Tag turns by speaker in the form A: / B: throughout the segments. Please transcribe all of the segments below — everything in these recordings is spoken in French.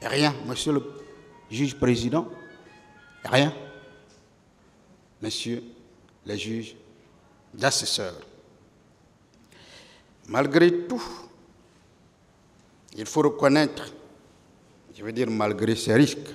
A: Rien, monsieur le juge président. Rien. Messieurs les juges d'assesseurs. Malgré tout, il faut reconnaître, je veux dire malgré ces risques,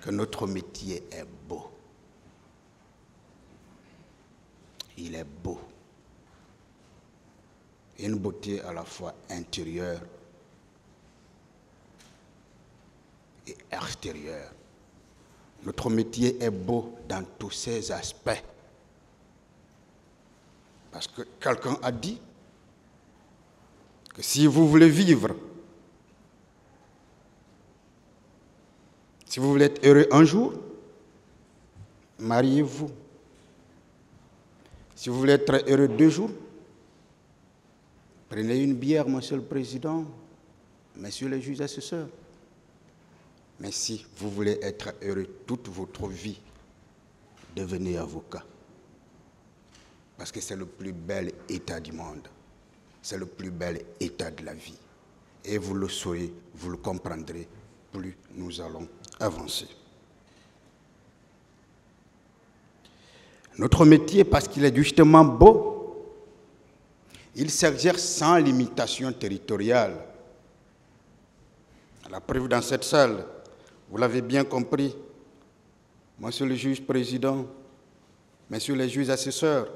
A: que notre métier est beau. Il est beau. Une beauté à la fois intérieure et extérieure. Notre métier est beau dans tous ses aspects. Parce que quelqu'un a dit que si vous voulez vivre, si vous voulez être heureux un jour, mariez-vous. Si vous voulez être heureux 2 jours, prenez une bière, monsieur le président, messieurs les juges assesseurs. Mais si vous voulez être heureux toute votre vie, devenez avocat. Parce que c'est le plus bel état du monde. C'est le plus bel état de la vie. Et vous le saurez, vous le comprendrez, plus nous allons avancer. Notre métier, parce qu'il est justement beau, il s'exerce sans limitation territoriale. La preuve dans cette salle, vous l'avez bien compris, monsieur le juge président, messieurs les juges assesseurs,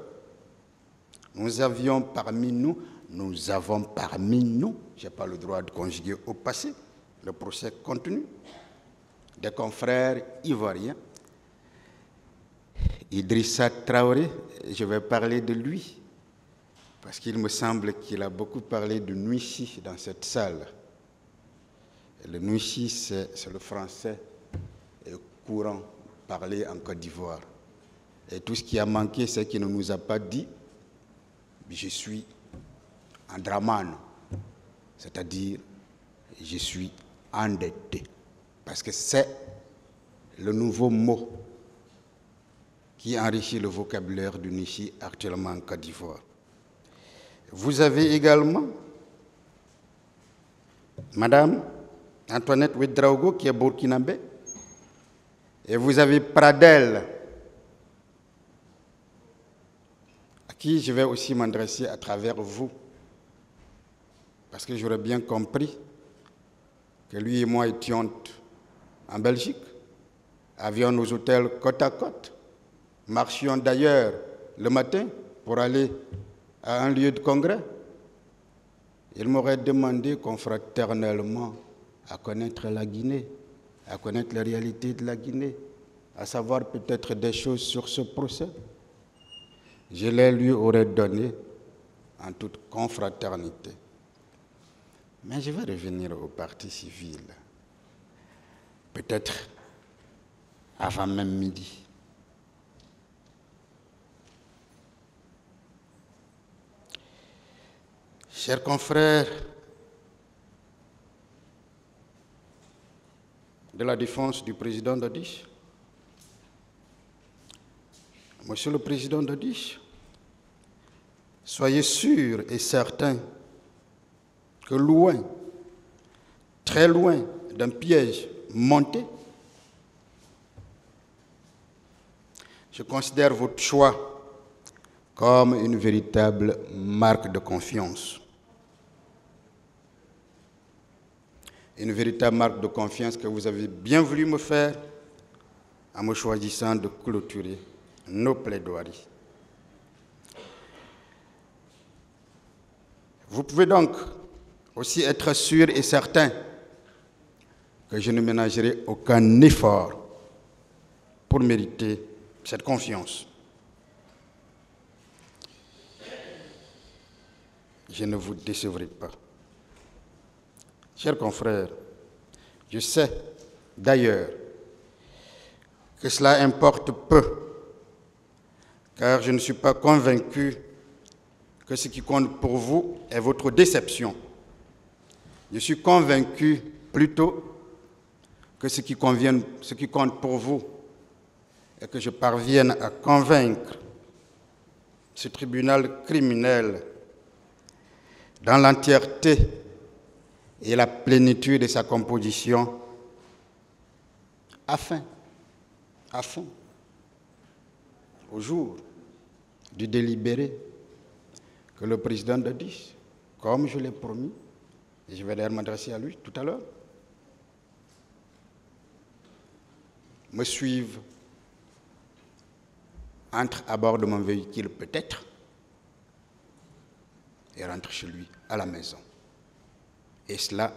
A: nous avons parmi nous, je n'ai pas le droit de conjuguer au passé, le procès continue, des confrères ivoiriens. Idrissa Traoré, je vais parler de lui, parce qu'il me semble qu'il a beaucoup parlé de Nuichi dans cette salle. Et le Nuichi, c'est le français courant parlé en Côte d'Ivoire. Et tout ce qui a manqué, c'est qu'il ne nous a pas dit « je suis un dramane », c'est-à-dire « je suis endetté », parce que c'est le nouveau mot qui enrichit le vocabulaire du Nichi actuellement en Côte d'Ivoire. Vous avez également Madame Antoinette Ouedraogo, qui est burkinabé, et vous avez Pradel, à qui je vais aussi m'adresser à travers vous, parce que j'aurais bien compris que lui et moi étions en Belgique, avions nos hôtels côte à côte, marchions d'ailleurs le matin pour aller à un lieu de congrès. Il m'aurait demandé confraternellement à connaître la Guinée, à connaître la réalité de la Guinée, à savoir peut-être des choses sur ce procès. Je les lui aurais donné en toute confraternité. Mais je vais revenir au parti civil, peut-être avant même midi. Chers confrères de la défense du président Dadis, monsieur le président Dadis, soyez sûrs et certains que loin, très loin d'un piège monté, je considère votre choix comme une véritable marque de confiance. Une véritable marque de confiance que vous avez bien voulu me faire en me choisissant de clôturer nos plaidoiries. Vous pouvez donc aussi être sûr et certain que je ne ménagerai aucun effort pour mériter cette confiance. Je ne vous décevrai pas. Chers confrères, je sais d'ailleurs que cela importe peu, car je ne suis pas convaincu que ce qui compte pour vous est votre déception. Je suis convaincu plutôt que ce qui compte pour vous est que je parvienne à convaincre ce tribunal criminel dans l'entièreté et la plénitude de sa composition afin, au jour du délibéré, que le président Dadis, comme je l'ai promis, et je vais d'ailleurs m'adresser à lui tout à l'heure, me suive, entre à bord de mon véhicule peut-être, et rentre chez lui, à la maison. Et cela,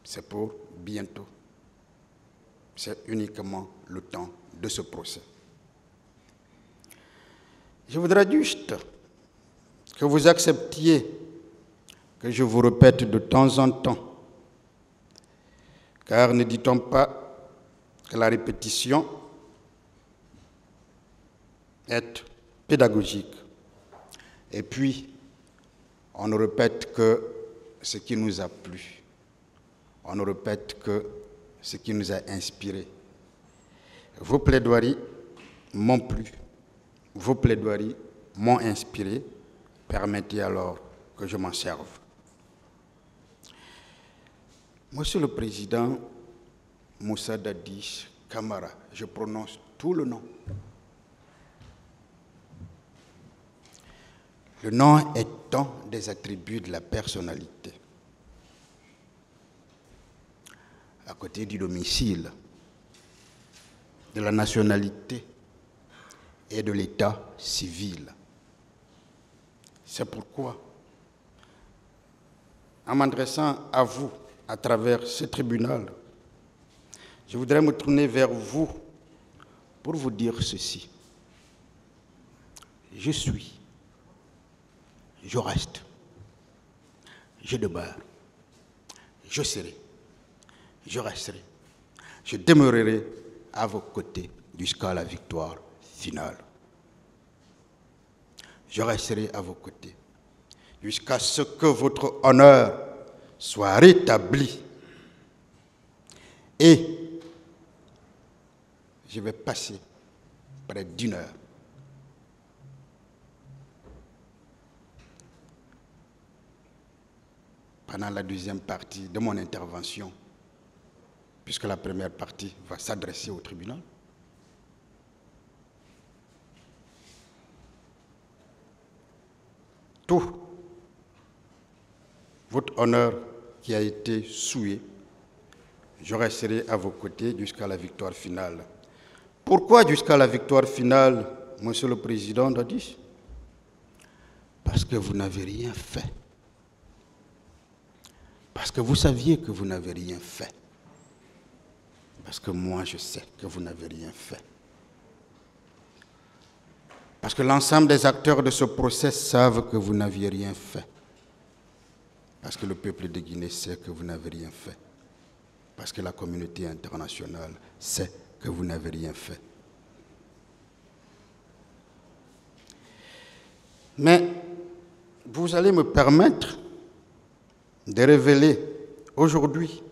A: c'est pour bientôt. C'est uniquement le temps de ce procès. Je voudrais juste que vous acceptiez que je vous répète de temps en temps, car ne dit-on pas que la répétition est pédagogique. Et puis, on ne répète que ce qui nous a plu. On ne répète que ce qui nous a inspiré. Vos plaidoiries m'ont plu. Vos plaidoiries m'ont inspiré. Permettez alors que je m'en serve. Monsieur le Président Moussa Dadis Camara, je prononce tout le nom. Le nom est un des attributs de la personnalité. À côté du domicile, de la nationalité et de l'état civil. C'est pourquoi, en m'adressant à vous à travers ce tribunal, je voudrais me tourner vers vous pour vous dire ceci. Je suis, je reste, je demeure, je serai, je resterai, je demeurerai à vos côtés jusqu'à la victoire finale. Je resterai à vos côtés jusqu'à ce que votre honneur soit rétabli. Et je vais passer près d'1 heure pendant la deuxième partie de mon intervention, puisque la première partie va s'adresser au tribunal. Tout votre honneur qui a été souillé, je resterai à vos côtés jusqu'à la victoire finale. Pourquoi jusqu'à la victoire finale, Monsieur le Président Dadis? Parce que vous n'avez rien fait. Parce que vous saviez que vous n'avez rien fait. Parce que moi, je sais que vous n'avez rien fait. Parce que l'ensemble des acteurs de ce procès savent que vous n'aviez rien fait. Parce que le peuple de Guinée sait que vous n'avez rien fait. Parce que la communauté internationale sait que vous n'avez rien fait. Mais vous allez me permettre de révéler aujourd'hui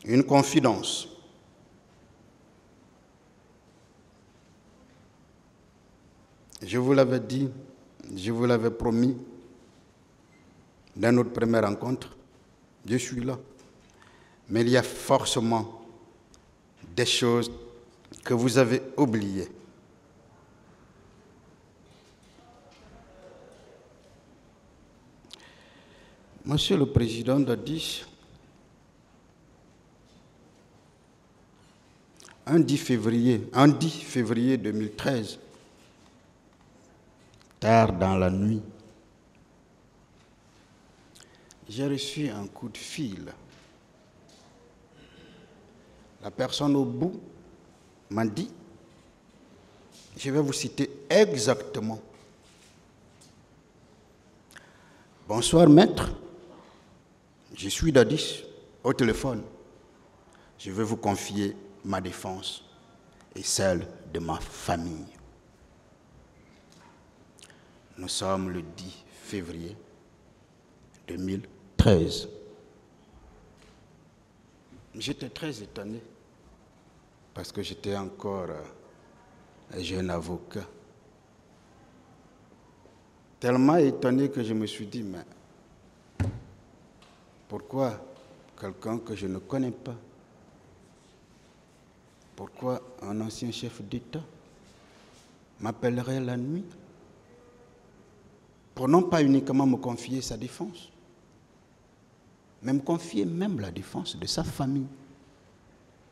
A: une confidence. Je vous l'avais dit, je vous l'avais promis dans notre première rencontre, je suis là. Mais il y a forcément des choses que vous avez oubliées. Monsieur le Président Dadis, un 10 février 2013, tard dans la nuit, j'ai reçu un coup de fil. La personne au bout m'a dit, je vais vous citer exactement. Bonsoir maître, je suis Dadis au téléphone. Je vais vous confier ma défense et celle de ma famille. Nous sommes le 10 février 2013. J'étais très étonné parce que j'étais encore un jeune avocat. Tellement étonné que je me suis dit, mais Pourquoi quelqu'un que je ne connais pas? Pourquoi un ancien chef d'État m'appellerait la nuit pour non pas uniquement me confier sa défense, mais me confier même la défense de sa famille?